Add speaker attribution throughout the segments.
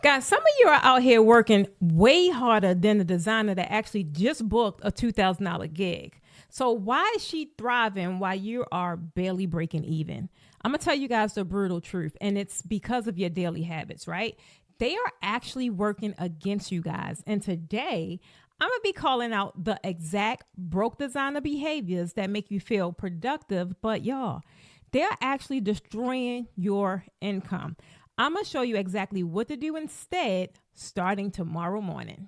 Speaker 1: Guys, some of you are out here working way harder than the designer that actually just booked a $2,000 gig. So why is she thriving while you are barely breaking even? I'm going to tell you guys the brutal truth, and it's because of your daily habits, right? They are actually working against you guys. And today, I'm going to be calling out the exact broke designer behaviors that make you feel productive, but y'all, they're actually destroying your income. I'm going to show you exactly what to do instead starting tomorrow morning.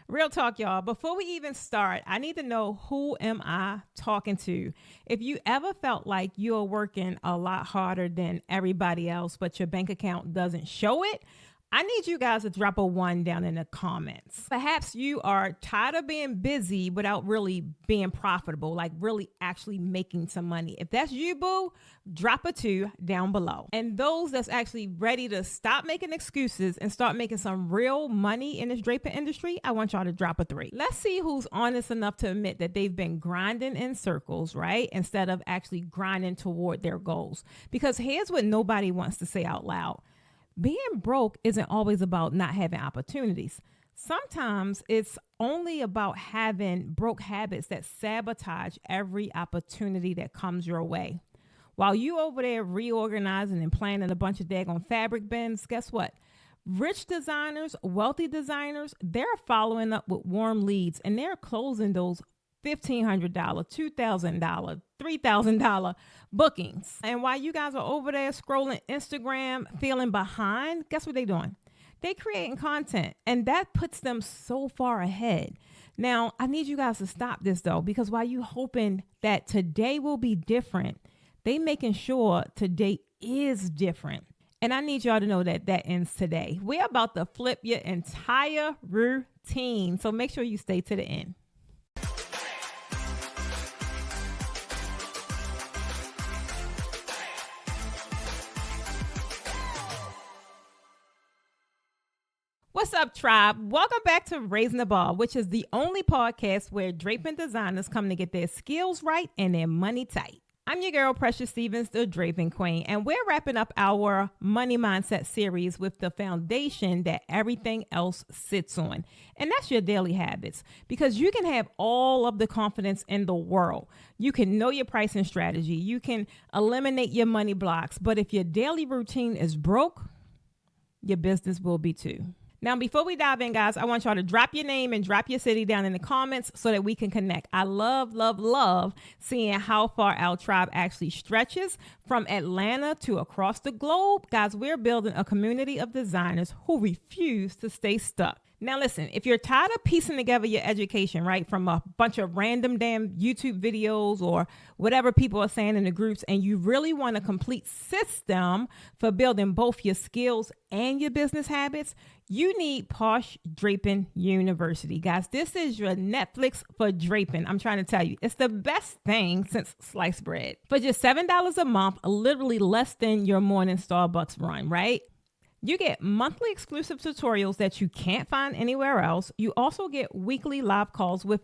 Speaker 1: Real talk, y'all. Before we even start, I need to know, who am I talking to? If you ever felt like you're working a lot harder than everybody else, but your bank account doesn't show it, I need you guys to drop a 1 down in the comments. Perhaps you are tired of being busy without really being profitable, like really actually making some money. If that's you, boo, drop a 2 down below. And those that's actually ready to stop making excuses and start making some real money in this draping industry, I want y'all to drop a 3. Let's see who's honest enough to admit that they've been grinding in circles, right? Instead of actually grinding toward their goals. Because here's what nobody wants to say out loud. Being broke isn't always about not having opportunities. Sometimes it's only about having broke habits that sabotage every opportunity that comes your way. While you over there reorganizing and planning a bunch of daggone fabric bins, guess what? Rich designers, wealthy designers, they're following up with warm leads and they're closing those $1,500, $2,000, $3,000 bookings. And while you guys are over there scrolling Instagram, feeling behind, guess what they're doing? They're creating content, and that puts them so far ahead. Now, I need you guys to stop this though, because while you hoping that today will be different, they making sure today is different. And I need y'all to know that that ends today. We're about to flip your entire routine. So make sure you stay to the end. What's up, tribe? Welcome back to Raising the Bar, which is the only podcast where draping designers come to get their skills right and their money tight. I'm your girl, Precious Stevens, the Draping Queen, and we're wrapping up our Money Mindset series with the foundation that everything else sits on, and that's your daily habits, because you can have all of the confidence in the world. You can know your pricing strategy. You can eliminate your money blocks, but if your daily routine is broke, your business will be too. Now, before we dive in, guys, I want y'all to drop your name and drop your city down in the comments so that we can connect. I love seeing how far our tribe actually stretches from Atlanta to across the globe. Guys, we're building a community of designers who refuse to stay stuck. Now, listen, if you're tired of piecing together your education, right, from a bunch of random damn YouTube videos or whatever people are saying in the groups, and you really want a complete system for building both your skills and your business habits, you need Posh Draping University. Guys, this is your Netflix for draping. I'm trying to tell you, it's the best thing since sliced bread. For just $7 a month, literally less than your morning Starbucks run, right? You get monthly exclusive tutorials that you can't find anywhere else. You also get weekly live calls with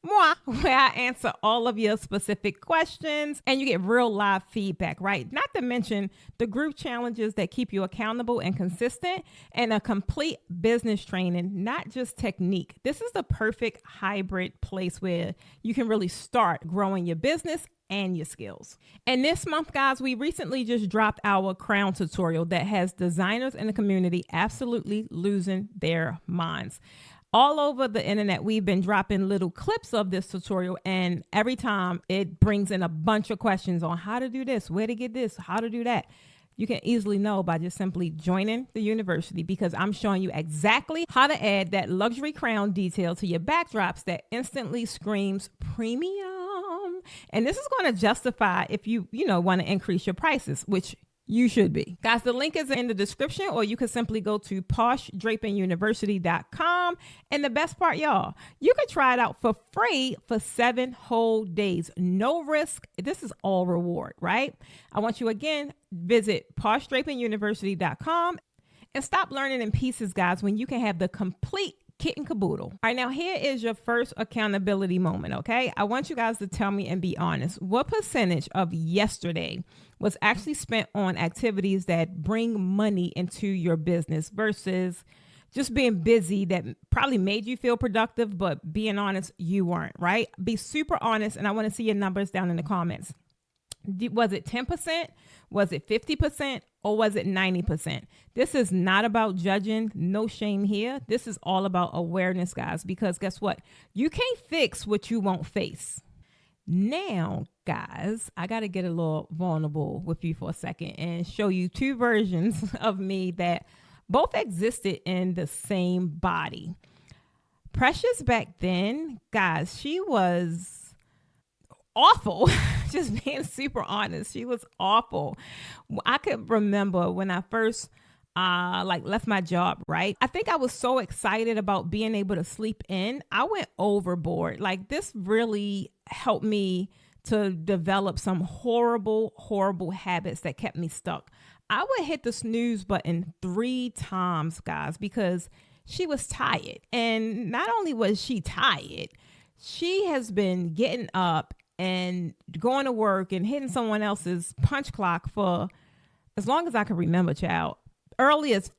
Speaker 1: moi, where I answer all of your specific questions, and you get real live feedback, right? Not to mention the group challenges that keep you accountable and consistent, and a complete business training, not just technique. This is the perfect hybrid place where you can really start growing your business and your skills. And this month, guys, we recently just dropped our crown tutorial that has designers in the community absolutely losing their minds. All over the internet, we've been dropping little clips of this tutorial, and every time it brings in a bunch of questions on how to do this, where to get this, how to do that. You can easily know by just simply joining the university, because I'm showing you exactly how to add that luxury crown detail to your backdrops that instantly screams premium. And this is going to justify if you want to increase your prices, which you should be. Guys, the link is in the description, or you can simply go to poshdrapinguniversity.com. And the best part, y'all, you can try it out for free for 7 whole days. No risk. This is all reward, right? I want you again, visit poshdrapinguniversity.com and stop learning in pieces, guys, when you can have the complete kit and caboodle. All right, now here is your first accountability moment, okay? I want you guys to tell me and be honest. What percentage of yesterday was actually spent on activities that bring money into your business versus just being busy that probably made you feel productive, but being honest, you weren't, right? Be super honest, and I want to see your numbers down in the comments. Was it 10%? Was it 50%? Or was it 90%? This is not about judging. No shame here. This is all about awareness, guys, because guess what? You can't fix what you won't face. Now, guys, I got to get a little vulnerable with you for a second and show you two versions of me that both existed in the same body. Precious back then, guys, she was awful. Just being super honest, she was awful. I could remember when I first left my job, right? I think I was so excited about being able to sleep in. I went overboard. Like, this really helped me to develop some horrible habits that kept me stuck. I would hit the snooze button 3 times, guys, because she was tired. And not only was she tired, she has been getting up and going to work and hitting someone else's punch clock for as long as I can remember, child. Early as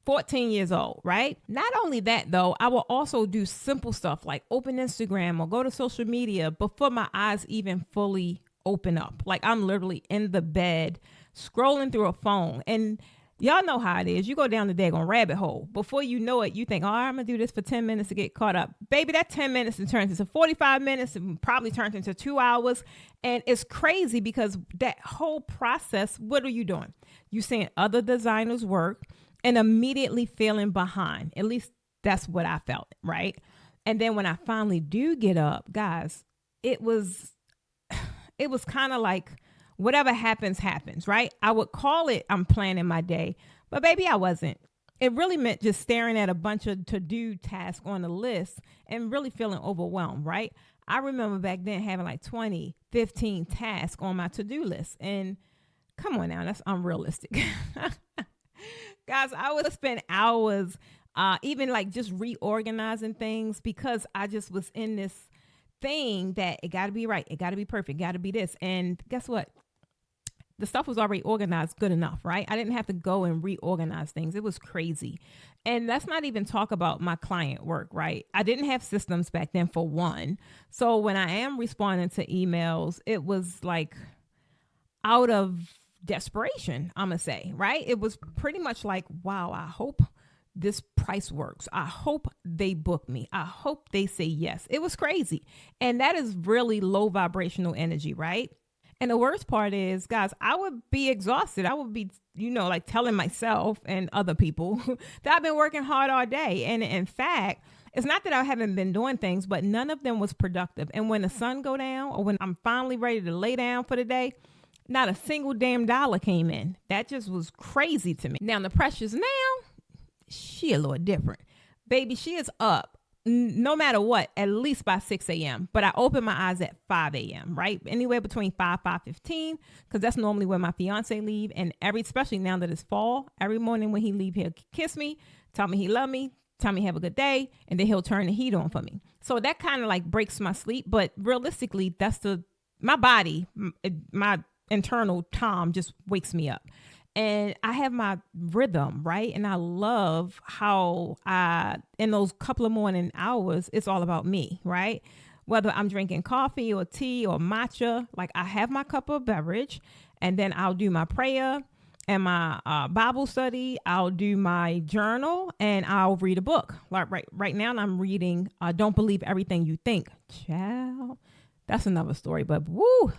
Speaker 1: 14 years old, right? Not only that, though, I will also do simple stuff like open Instagram or go to social media before my eyes even fully open up. Like, I'm literally in the bed scrolling through a phone. And y'all know how it is. You go down the daggone rabbit hole. Before you know it, you think, I'm going to do this for 10 minutes to get caught up. Baby, that 10 minutes and turns into 45 minutes and probably turns into 2 hours. And it's crazy because that whole process, what are you doing? You seeing other designers work and immediately feeling behind. At least that's what I felt, right? And then when I finally do get up, guys, it was kind of like, whatever happens, right? I would call it I'm planning my day, but baby, I wasn't. It really meant just staring at a bunch of to-do tasks on the list and really feeling overwhelmed, right? I remember back then having like 20, 15 tasks on my to-do list. And come on now, that's unrealistic. Guys, I would spend hours even like just reorganizing things because I just was in this thing that it got to be right. It got to be perfect. Got to be this. And guess what? The stuff was already organized good enough, right? I didn't have to go and reorganize things. It was crazy. And let's not even talk about my client work, right? I didn't have systems back then, for one. So when I am responding to emails, it was like out of desperation, I'm going to say, right? It was pretty much like, wow, I hope this price works. I hope they book me. I hope they say yes. It was crazy. And that is really low vibrational energy, right? And the worst part is, guys, I would be exhausted. I would be, like telling myself and other people that I've been working hard all day. And in fact, it's not that I haven't been doing things, but none of them was productive. And when the sun go down or when I'm finally ready to lay down for the day, not a single damn dollar came in. That just was crazy to me. Now, the Precious now, she a little different. Baby, she is up no matter what, at least by 6 a.m. But I open my eyes at 5 a.m., right? Anywhere between 5:15, because that's normally when my fiance leave. And especially now that it's fall, every morning when he leave, he'll kiss me, tell me he love me, tell me have a good day, and then he'll turn the heat on for me. So that kind of like breaks my sleep. But realistically, that's my body, my internal Tom just wakes me up. And I have my rhythm, right? And I love how in those couple of morning hours, it's all about me, right? Whether I'm drinking coffee or tea or matcha, like I have my cup of beverage and then I'll do my prayer and my Bible study. I'll do my journal and I'll read a book. Like right now I'm reading Don't Believe Everything You Think. Child, that's another story, but woo.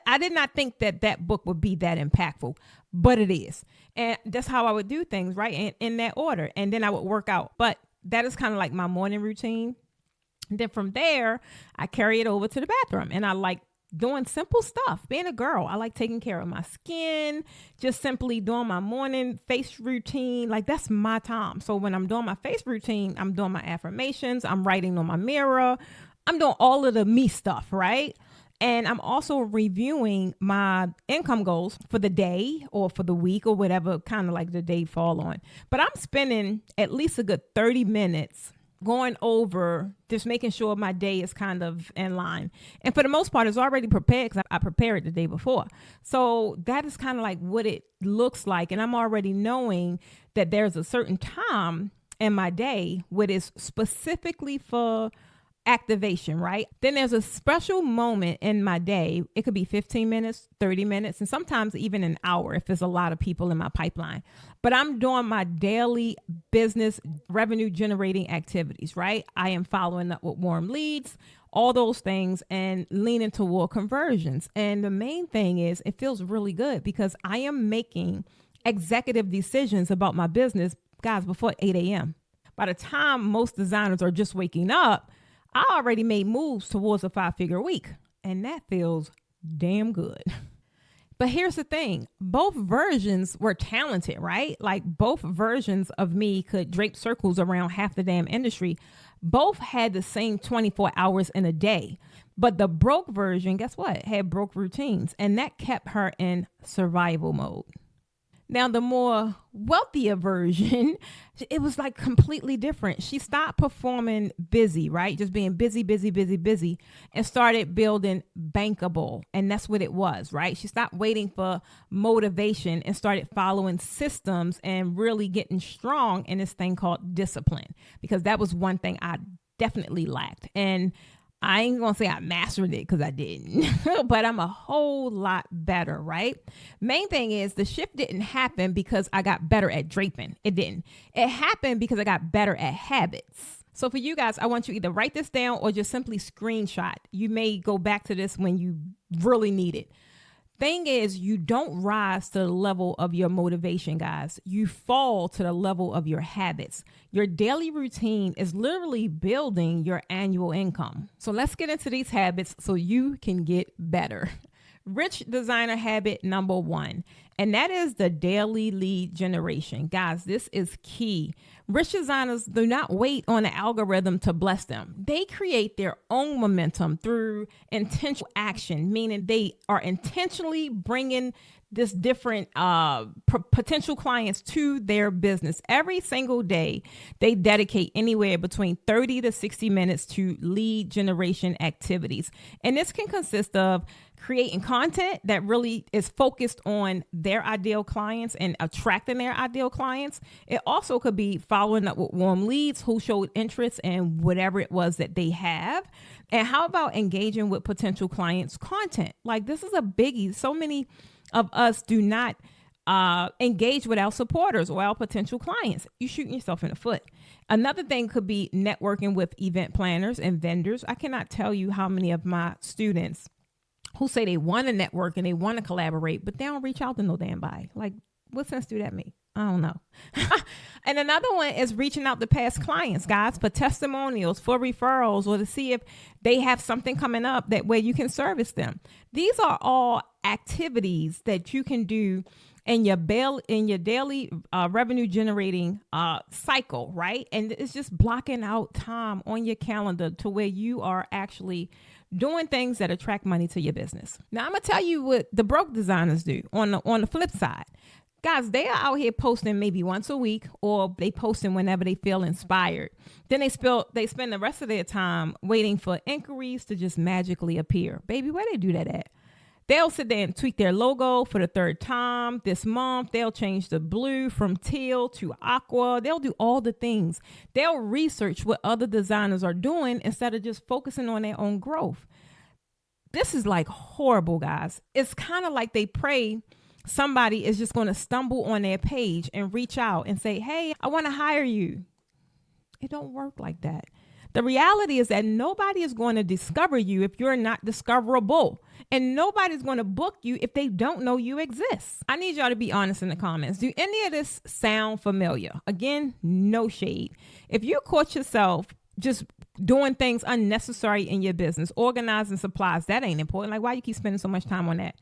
Speaker 1: I did not think that book would be that impactful, but it is. And that's how I would do things, right? In that order. And then I would work out. But that is kind of like my morning routine. And then from there, I carry it over to the bathroom. And I like doing simple stuff. Being a girl, I like taking care of my skin, just simply doing my morning face routine. Like that's my time. So when I'm doing my face routine, I'm doing my affirmations. I'm writing on my mirror. I'm doing all of the me stuff, right? And I'm also reviewing my income goals for the day or for the week or whatever kind of like the day fall on. But I'm spending at least a good 30 minutes going over, just making sure my day is kind of in line. And for the most part, it's already prepared because I prepared it the day before. So that is kind of like what it looks like. And I'm already knowing that there's a certain time in my day what is specifically for activation, right? Then there's a special moment in my day. It could be 15 minutes, 30 minutes, and sometimes even an hour if there's a lot of people in my pipeline. But I'm doing my daily business revenue generating activities, right? I am following up with warm leads, all those things, and leaning toward conversions. And the main thing is it feels really good because I am making executive decisions about my business, guys, before 8 a.m. By the time most designers are just waking up, I already made moves towards a 5-figure week, and that feels damn good. But here's the thing. Both versions were talented, right? Like both versions of me could drape circles around half the damn industry. Both had the same 24 hours in a day. But the broke version, guess what? Had broke routines, and that kept her in survival mode. Now, the more wealthier version, it was like completely different. She stopped performing busy, right? Just being busy, and started building bankable. And that's what it was, right? She stopped waiting for motivation and started following systems and really getting strong in this thing called discipline, because that was one thing I definitely lacked. And I ain't going to say I mastered it because I didn't, but I'm a whole lot better, right? Main thing is the shift didn't happen because I got better at draping. It didn't. It happened because I got better at habits. So for you guys, I want you to either write this down or just simply screenshot. You may go back to this when you really need it. Thing is, you don't rise to the level of your motivation, guys. You fall to the level of your habits. Your daily routine is literally building your annual income. So let's get into these habits so you can get better. Rich designer habit number 1, and that is the daily lead generation. Guys, this is key. Rich designers do not wait on the algorithm to bless them. They create their own momentum through intentional action, meaning they are intentionally bringing this different potential clients to their business. Every single day, they dedicate anywhere between 30 to 60 minutes to lead generation activities. And this can consist of creating content that really is focused on their ideal clients and attracting their ideal clients. It also could be following up with warm leads who showed interest in whatever it was that they have. And how about engaging with potential clients' content? Like, this is a biggie. So many of us do not engage with our supporters or our potential clients. You're shooting yourself in the foot. Another thing could be networking with event planners and vendors. I cannot tell you how many of my students who say they want to network and they want to collaborate, but they don't reach out to no damn body. Like, what sense do that make? I don't know. And another one is reaching out to past clients, guys, for testimonials, for referrals, or to see if they have something coming up that way you can service them. These are all activities that you can do in your daily revenue generating cycle, right? And it's just blocking out time on your calendar to where you are actually doing things that attract money to your business. Now, I'm going to tell you what the broke designers do on the flip side. Guys, they are out here posting maybe once a week, or they posting whenever they feel inspired. Then they spend the rest of their time waiting for inquiries to just magically appear. Baby, where they do that at? They'll sit there and tweak their logo for the 3rd time this month. They'll change the blue from teal to aqua. They'll do all the things. They'll research what other designers are doing instead of just focusing on their own growth. This is like horrible, guys. It's kind of like they pray somebody is just going to stumble on their page and reach out and say, hey, I want to hire you. It don't work like that. The reality is that nobody is going to discover you if you're not discoverable. And nobody's going to book you if they don't know you exist. I need y'all to be honest in the comments. Do any of this sound familiar? Again, no shade. If you caught yourself just doing things unnecessary in your business, organizing supplies, that ain't important. Like, why you keep spending so much time on that?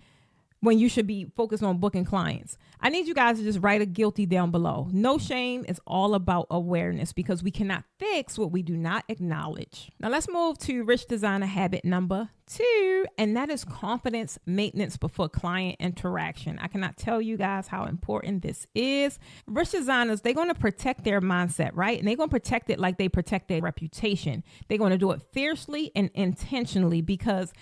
Speaker 1: when you should be focused on booking clients. I need you guys to just write a guilty down below. No shame is all about awareness because we cannot fix what we do not acknowledge. Now let's move to rich designer habit number 2, and that is confidence maintenance before client interaction. I cannot tell you guys how important this is. Rich designers, they're going to protect their mindset, right? And they're going to protect it like they protect their reputation. They're going to do it fiercely and intentionally because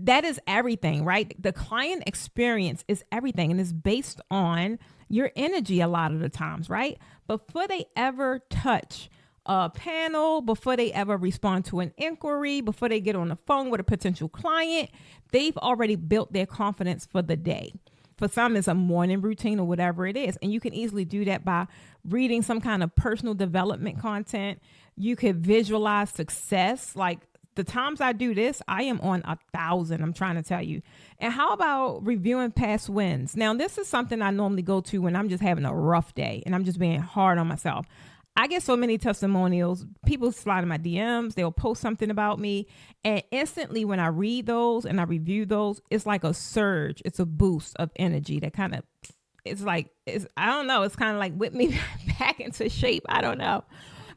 Speaker 1: that is everything, right? The client experience is everything and it's based on your energy a lot of the times, right? Before they ever touch a panel, before they ever respond to an inquiry, before they get on the phone with a potential client, they've already built their confidence for the day. For some, it's a morning routine or whatever it is. And you can easily do that by reading some kind of personal development content. You could visualize success, like the times I do this, I am on 1,000. I'm trying to tell you. And how about reviewing past wins? Now, this is something I normally go to when I'm just having a rough day and I'm just being hard on myself. I get so many testimonials. People slide in my DMs. They'll post something about me. And instantly when I read those and I review those, it's like a surge. It's a boost of energy that kind of, I don't know. It's kind of like whip me back into shape. I don't know.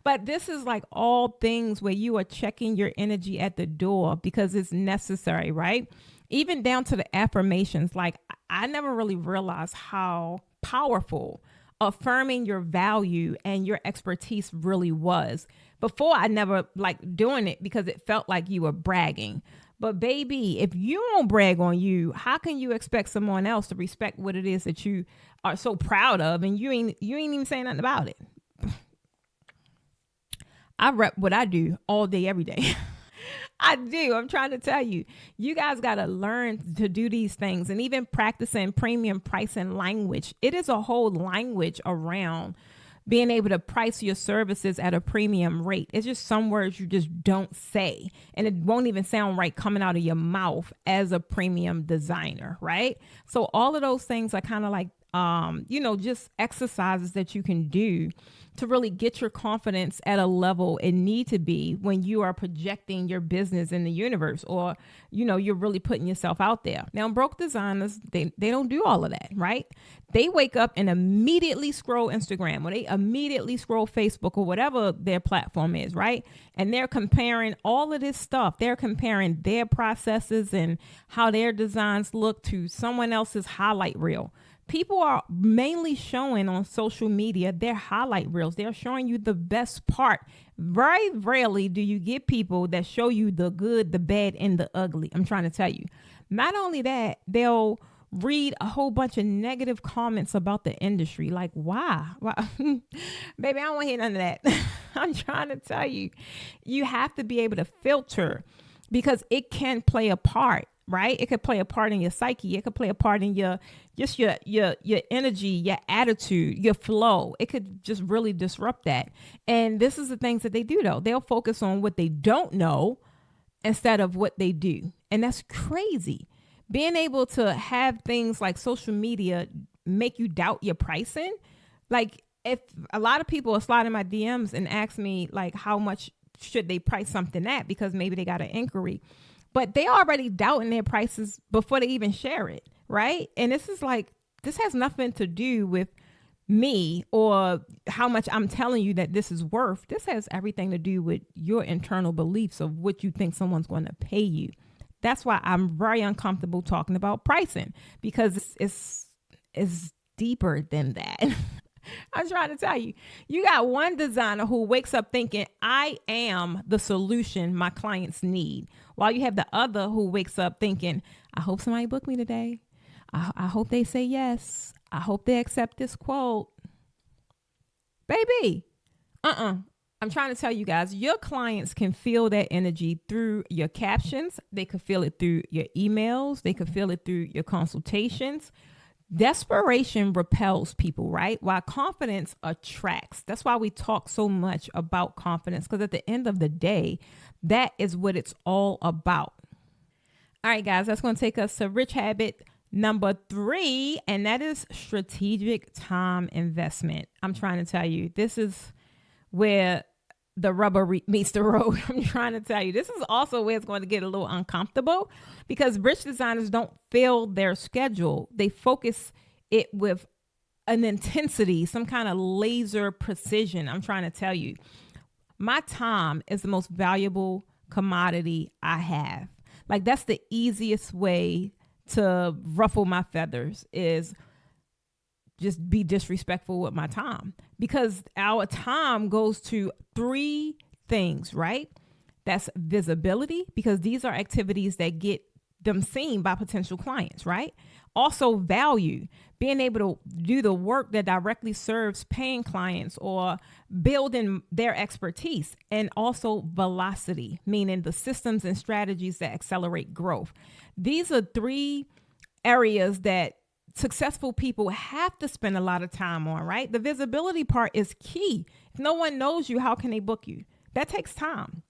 Speaker 1: But this is like all things where you are checking your energy at the door because it's necessary, right? Even down to the affirmations. Like I never really realized how powerful affirming your value and your expertise really was. Before I never liked doing it because it felt like you were bragging. But baby, if you don't brag on you, how can you expect someone else to respect what it is that you are so proud of and you ain't even saying nothing about it? I rep what I do all day, every day. I do. I'm trying to tell you, you guys got to learn to do these things and even practicing premium pricing language. It is a whole language around being able to price your services at a premium rate. It's just some words you just don't say, and it won't even sound right coming out of your mouth as a premium designer, right? So all of those things are kind of like, just exercises that you can do to really get your confidence at a level it need to be when you are projecting your business in the universe or, you're really putting yourself out there. Now, broke designers, they don't do all of that, right? They wake up and immediately scroll Instagram or they immediately scroll Facebook or whatever their platform is, right? And they're comparing all of this stuff. They're comparing their processes and how their designs look to someone else's highlight reel. People are mainly showing on social media their highlight reels. They're showing you the best part. Very rarely do you get people that show you the good, the bad, and the ugly. I'm trying to tell you. Not only that, they'll read a whole bunch of negative comments about the industry. Like, why? Baby, I don't want to hear none of that. I'm trying to tell you, you have to be able to filter because it can play a part. Right? It could play a part in your psyche. It could play a part in your energy, your attitude, your flow. It could just really disrupt that. And this is the things that they do though. They'll focus on what they don't know instead of what they do. And that's crazy. Being able to have things like social media make you doubt your pricing. Like if a lot of people are sliding my DMs and ask me like how much should they price something at because maybe they got an inquiry. But they already doubting their prices before they even share it, right? And this has nothing to do with me or how much I'm telling you that this is worth. This has everything to do with your internal beliefs of what you think someone's going to pay you. That's why I'm very uncomfortable talking about pricing because it's deeper than that. I'm trying to tell you, you got one designer who wakes up thinking, I am the solution my clients need. While you have the other who wakes up thinking, I hope somebody book me today. I hope they say yes. I hope they accept this quote. Baby, I'm trying to tell you guys, your clients can feel that energy through your captions. They could feel it through your emails. They could feel it through your consultations. Desperation repels people, right? While confidence attracts. That's why we talk so much about confidence, because at the end of the day, that is what it's all about. All right, guys, that's going to take us to rich habit number 3, and that is strategic time investment. I'm trying to tell you, this is where the rubber meets the road. I'm trying to tell you, this is also where it's going to get a little uncomfortable because rich designers don't fill their schedule. They focus it with an intensity, some kind of laser precision. I'm trying to tell you, my time is the most valuable commodity I have. Like, that's the easiest way to ruffle my feathers, is just be disrespectful with my time, because our time goes to three things, right? That's visibility, because these are activities that get them seen by potential clients, right? Also value, being able to do the work that directly serves paying clients or building their expertise. And also velocity, meaning the systems and strategies that accelerate growth. These are three areas that successful people have to spend a lot of time on, right? The visibility part is key. If no one knows you, how can they book you? That takes time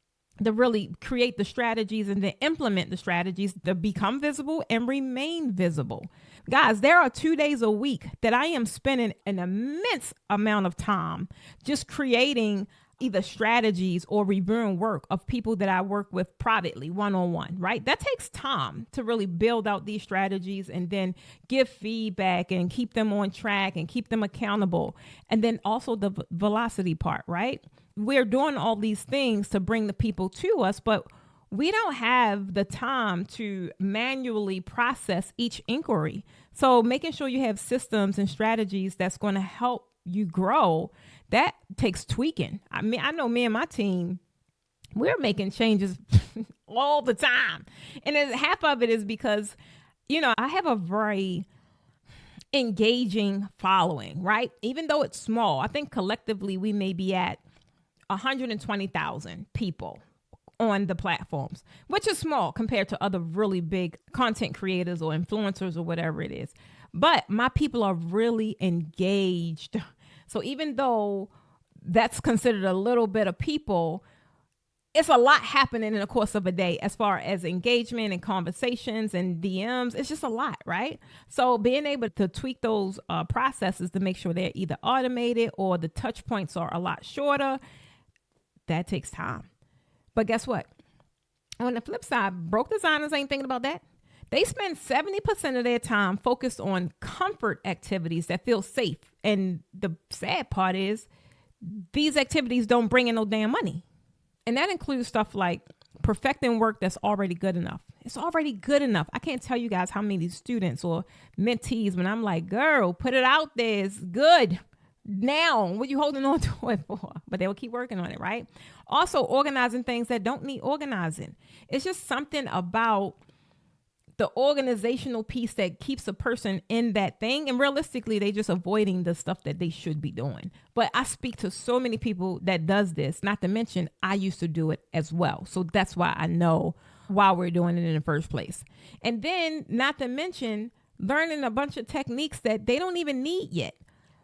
Speaker 1: to really create the strategies and to implement the strategies to become visible and remain visible. Guys, there are 2 days a week that I am spending an immense amount of time just creating either strategies or reviewing work of people that I work with privately, one-on-one, right? That takes time to really build out these strategies and then give feedback and keep them on track and keep them accountable. And then also the velocity part, right? We're doing all these things to bring the people to us, but we don't have the time to manually process each inquiry. So making sure you have systems and strategies that's going to help you grow, that takes tweaking. I mean, I know me and my team, we're making changes all the time. And then half of it is because, I have a very engaging following, right? Even though it's small, I think collectively we may be at 120,000 people on the platforms, which is small compared to other really big content creators or influencers or whatever it is. But my people are really engaged. So even though that's considered a little bit of people, it's a lot happening in the course of a day as far as engagement and conversations and DMs. It's just a lot, right? So being able to tweak those processes to make sure they're either automated or the touch points are a lot shorter, that takes time. But guess what? On the flip side, broke designers ain't thinking about that. They spend 70% of their time focused on comfort activities that feel safe. And the sad part is these activities don't bring in no damn money. And that includes stuff like perfecting work that's already good enough. It's already good enough. I can't tell you guys how many students or mentees, when I'm like, girl, put it out there. It's good. Now, what you holding on to it for? But they'll keep working on it, right? Also, organizing things that don't need organizing. It's just something about the organizational piece that keeps a person in that thing. And realistically, they just avoiding the stuff that they should be doing. But I speak to so many people that does this, not to mention I used to do it as well. So that's why I know why we're doing it in the first place. And then not to mention learning a bunch of techniques that they don't even need yet.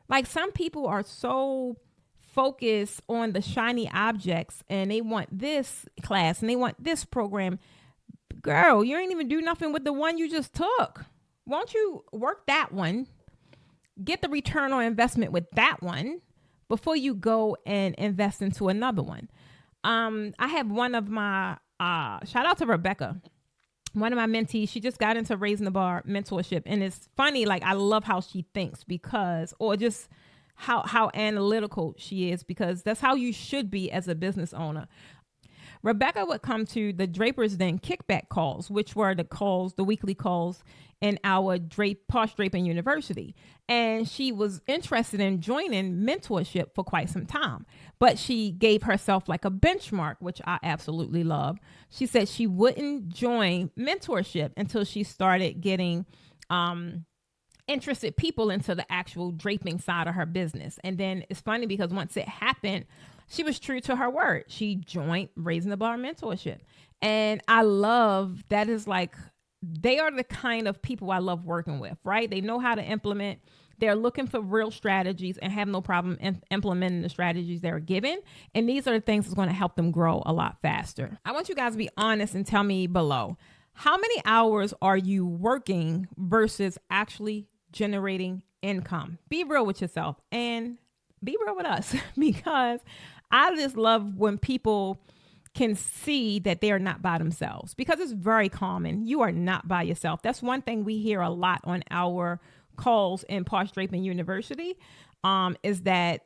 Speaker 1: Like, some people are so focused on the shiny objects and they want this class and they want this program. Girl, you ain't even do nothing with the one you just took. Won't you work that one, get the return on investment with that one before you go and invest into another one? I have one of my, shout out to Rebecca, one of my mentees. She just got into Raising the Bar mentorship. And it's funny, like, I love how she thinks or just how analytical she is, because that's how you should be as a business owner. Rebecca would come to the Drapers Den kickback calls, which were the weekly calls in our Posh Draping University. And she was interested in joining mentorship for quite some time, but she gave herself like a benchmark, which I absolutely love. She said she wouldn't join mentorship until she started getting interested people into the actual draping side of her business. And then it's funny because once it happened, she was true to her word. She joined Raising the Bar mentorship. And I love that. Is like, they are the kind of people I love working with, right? They know how to implement. They're looking for real strategies and have no problem implementing the strategies they're given. And these are the things that's going to help them grow a lot faster. I want you guys to be honest and tell me below, how many hours are you working versus actually generating income? Be real with yourself and be real with us, because I just love when people can see that they are not by themselves, because it's very common. You are not by yourself. That's one thing we hear a lot on our calls in Posh Draping University, is that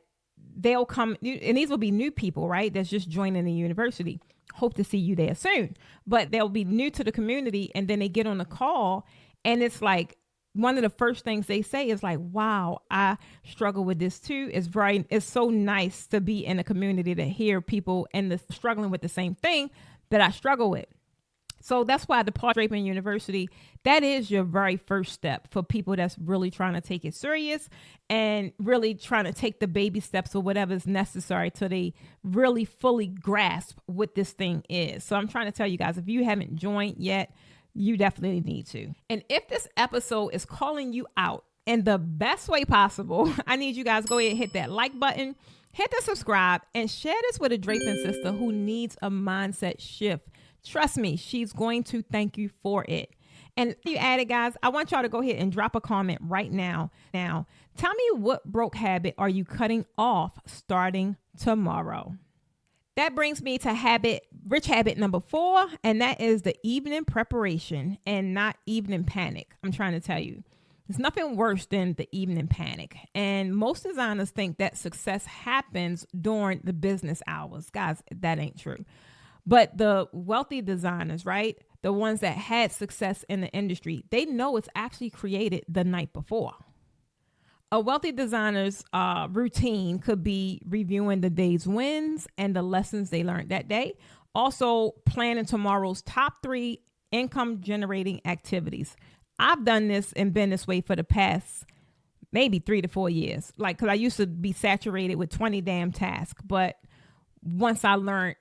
Speaker 1: they'll come, and these will be new people, right? That's just joining the university. Hope to see you there soon. But they'll be new to the community, and then they get on the call, and it's like, one of the first things they say is like, wow, I struggle with this too. It's so nice to be in a community to hear people struggling with the same thing that I struggle with. So that's why the Posh Draping University, that is your very first step for people that's really trying to take it serious and really trying to take the baby steps or whatever is necessary till they really fully grasp what this thing is. So I'm trying to tell you guys, if you haven't joined yet, you definitely need to. And if this episode is calling you out in the best way possible, I need you guys go ahead and hit that like button, hit the subscribe, and share this with a draping sister who needs a mindset shift. Trust me, she's going to thank you for it. And if you add it, guys, I want y'all to go ahead and drop a comment right now. Now, tell me, what broke habit are you cutting off starting tomorrow? That brings me to rich habit number 4, and that is the evening preparation and not evening panic. I'm trying to tell you, there's nothing worse than the evening panic. And most designers think that success happens during the business hours. Guys, that ain't true. But the wealthy designers, right? The ones that had success in the industry, they know it's actually created the night before. A wealthy designer's routine could be reviewing the day's wins and the lessons they learned that day. Also, planning tomorrow's top 3 income generating activities. I've done this and been this way for the past maybe 3 to 4 years. Like, because I used to be saturated with 20 damn tasks. But once I learned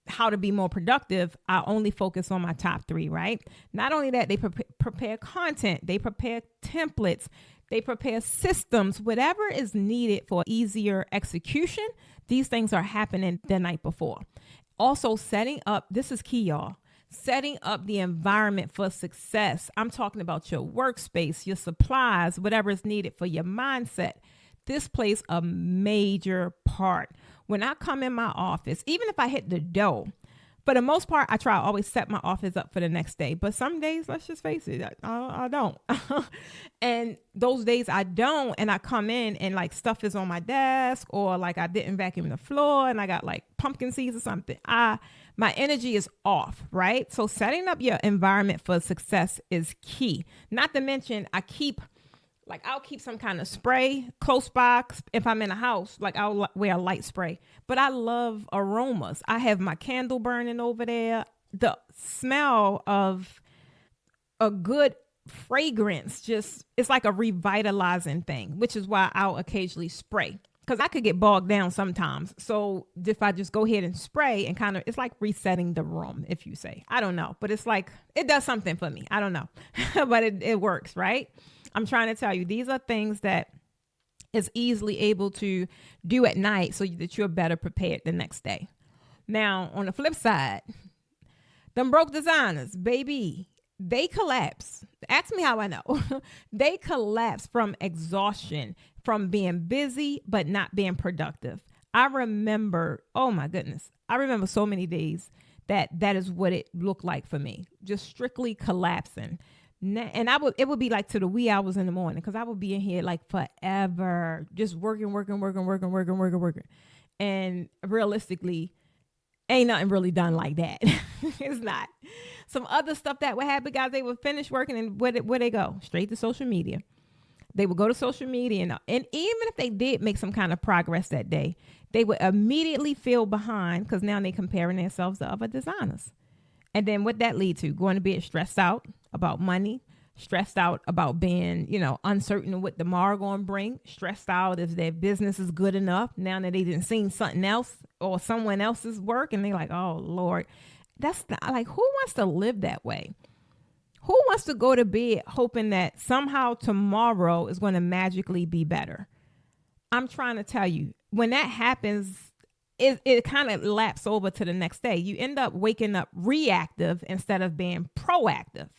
Speaker 1: how to be more productive, I only focus on my top 3, right? Not only that, they prepare content, they prepare templates, they prepare systems, whatever is needed for easier execution. These things are happening the night before. Also, setting up, this is key, y'all, setting up the environment for success. I'm talking about your workspace, your supplies, whatever is needed for your mindset. This plays a major part. When I come in my office, even if I hit the door, for the most part, I try to always set my office up for the next day. But some days, let's just face it, I don't. And those days I don't, and I come in and like stuff is on my desk, or like I didn't vacuum the floor and I got like pumpkin seeds or something. My energy is off, right? So setting up your environment for success is key. Not to mention, I'll keep some kind of spray close by. If I'm in a house, like I'll wear a light spray. But I love aromas. I have my candle burning over there. The smell of a good fragrance, it's like a revitalizing thing, which is why I'll occasionally spray. Because I could get bogged down sometimes. So if I just go ahead and spray and it's like resetting the room, if you say. I don't know. But it's like, it does something for me. I don't know. But it works, right? I'm trying to tell you, these are things that is easily able to do at night so that you're better prepared the next day. Now, on the flip side, them broke designers, baby, they collapse. Ask me how I know. They collapse from exhaustion, from being busy but not being productive. I remember, oh my goodness, I remember so many days that is what it looked like for me, just strictly collapsing. And it would be like to the wee hours in the morning, because I would be in here like forever, just working. And realistically, ain't nothing really done like that. It's not. Some other stuff that would happen, guys, they would finish working and where they go? Straight to social media. They would go to social media and even if they did make some kind of progress that day, they would immediately feel behind, because now they're comparing themselves to other designers. And then what that lead to? Going to be stressed out about money, stressed out about being, uncertain of what tomorrow going to bring, stressed out if their business is good enough now that they didn't see something else or someone else's work. And they're like, oh, Lord, that's not, like, who wants to live that way? Who wants to go to bed hoping that somehow tomorrow is going to magically be better? I'm trying to tell you, when that happens, it kind of laps over to the next day. You end up waking up reactive instead of being proactive.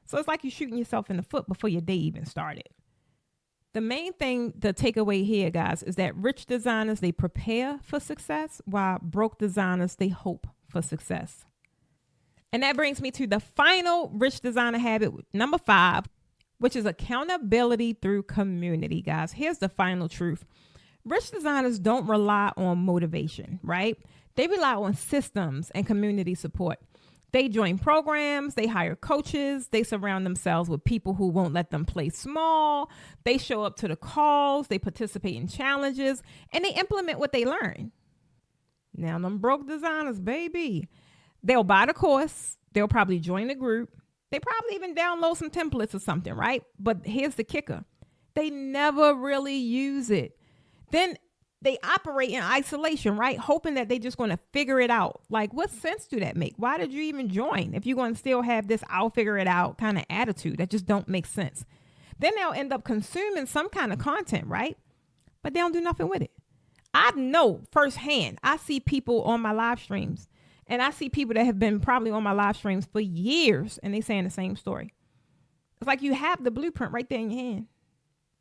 Speaker 1: So it's like you're shooting yourself in the foot before your day even started. The main thing to take away here, guys, is that rich designers, they prepare for success, while broke designers, they hope for success. And that brings me to the final rich designer habit, number 5, which is accountability through community, guys. Here's the final truth. Rich designers don't rely on motivation, right? They rely on systems and community support. They join programs, they hire coaches, they surround themselves with people who won't let them play small. They show up to the calls, they participate in challenges, and they implement what they learn. Now, them broke designers, baby, they'll buy the course, they'll probably join the group, they probably even download some templates or something, right? But here's the kicker. They never really use it. Then they operate in isolation, right? Hoping that they're just going to figure it out. Like, what sense do that make? Why did you even join if you're going to still have this I'll figure it out kind of attitude that just don't make sense? Then they'll end up consuming some kind of content, right? But they don't do nothing with it. I know firsthand. I see people on my live streams, and I see people that have been probably on my live streams for years, and they saying the same story. It's like you have the blueprint right there in your hand.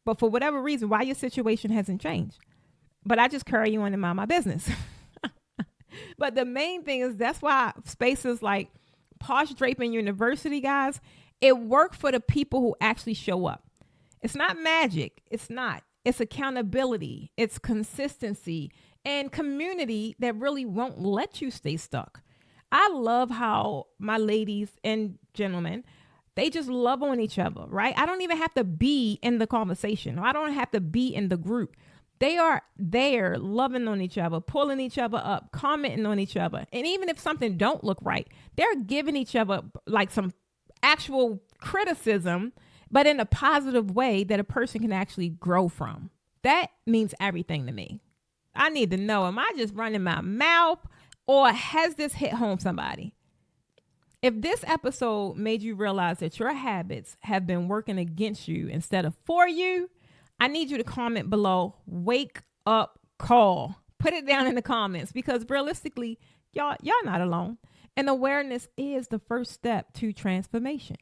Speaker 1: But for whatever reason, why your situation hasn't changed. But I just carry on and mind my business. But the main thing is that's why spaces like Posh Draping University, guys, it worked for the people who actually show up. It's not magic. It's not. It's accountability. It's consistency and community that really won't let you stay stuck. I love how my ladies and gentlemen, they just love on each other, right? I don't even have to be in the conversation. I don't have to be in the group. They are there loving on each other, pulling each other up, commenting on each other. And even if something don't look right, they're giving each other like some actual criticism, but in a positive way that a person can actually grow from. That means everything to me. I need to know, am I just running my mouth, or has this hit home somebody? If this episode made you realize that your habits have been working against you instead of for you, I need you to comment below, wake up call. Put it down in the comments, because realistically, y'all not alone. And awareness is the first step to transformation.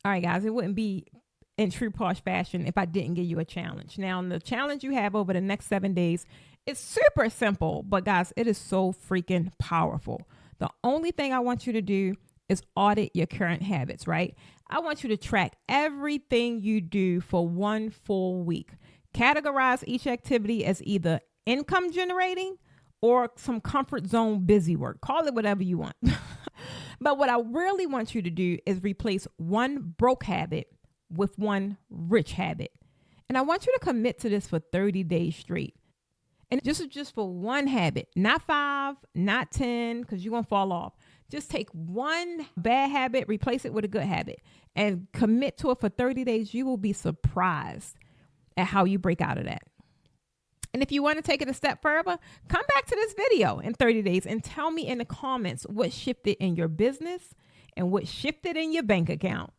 Speaker 1: All right, guys, it wouldn't be in true Posh fashion if I didn't give you a challenge. Now, the challenge you have over the next 7 days is super simple, but guys, it is so freaking powerful. The only thing I want you to do is audit your current habits, right? I want you to track everything you do for 1 full week. Categorize each activity as either income generating or some comfort zone busy work. Call it whatever you want. But what I really want you to do is replace one broke habit with one rich habit. And I want you to commit to this for 30 days straight. And this is just for one habit, not 5, not 10, because you're going to fall off. Just take one bad habit, replace it with a good habit, and commit to it for 30 days. You will be surprised at how you break out of that. And if you want to take it a step further, come back to this video in 30 days and tell me in the comments what shifted in your business and what shifted in your bank account.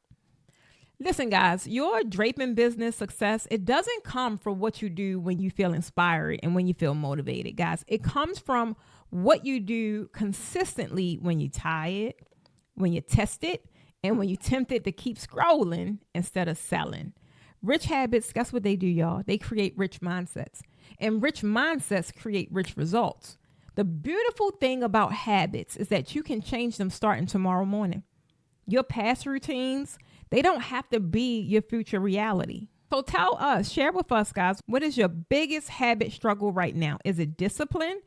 Speaker 1: Listen, guys, your draping business success, it doesn't come from what you do when you feel inspired and when you feel motivated, guys. It comes from what you do consistently when you're tired, when you test it, and when you're tempted to keep scrolling instead of selling. Rich habits, guess what they do, y'all? They create rich mindsets, and rich mindsets create rich results. The beautiful thing about habits is that you can change them starting tomorrow morning. Your past routines, they don't have to be your future reality. So tell us, share with us, guys, what is your biggest habit struggle right now? Is it discipline?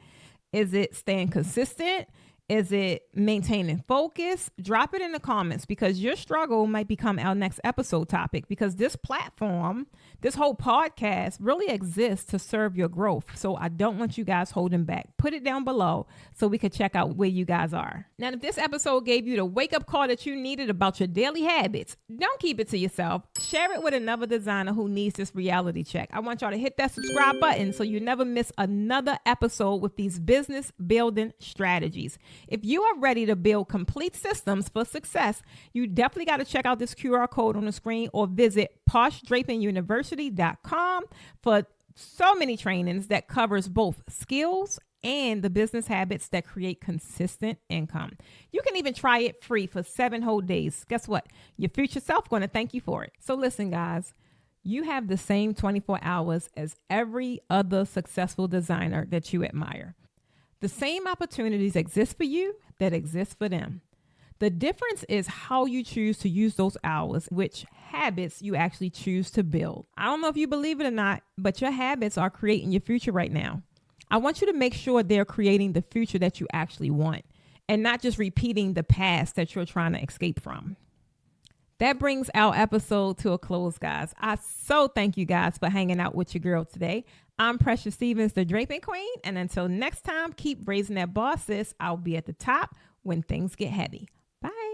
Speaker 1: Is it staying consistent? Is it maintaining focus? Drop it in the comments, because your struggle might become our next episode topic, because this platform, this whole podcast really exists to serve your growth. So I don't want you guys holding back. Put it down below so we can check out where you guys are. Now, if this episode gave you the wake up call that you needed about your daily habits, don't keep it to yourself. Share it with another designer who needs this reality check. I want y'all to hit that subscribe button so you never miss another episode with these business building strategies. If you are ready to build complete systems for success, you definitely got to check out this QR code on the screen or visit poshdrapinguniversity.com for so many trainings that covers both skills and the business habits that create consistent income. You can even try it free for 7 whole days. Guess what? Your future self going to thank you for it. So listen, guys, You have the same 24 hours as every other successful designer that you admire. The same opportunities exist for you that exist for them. The difference is how you choose to use those hours, which habits you actually choose to build. I don't know if you believe it or not, but your habits are creating your future right now. I want you to make sure they're creating the future that you actually want and not just repeating the past that you're trying to escape from. That brings our episode to a close, guys. I so thank you guys for hanging out with your girl today. I'm Precious Stevens, the Draping Queen. And until next time, keep raising that bar, sis. I'll be at the top when things get heavy. Bye.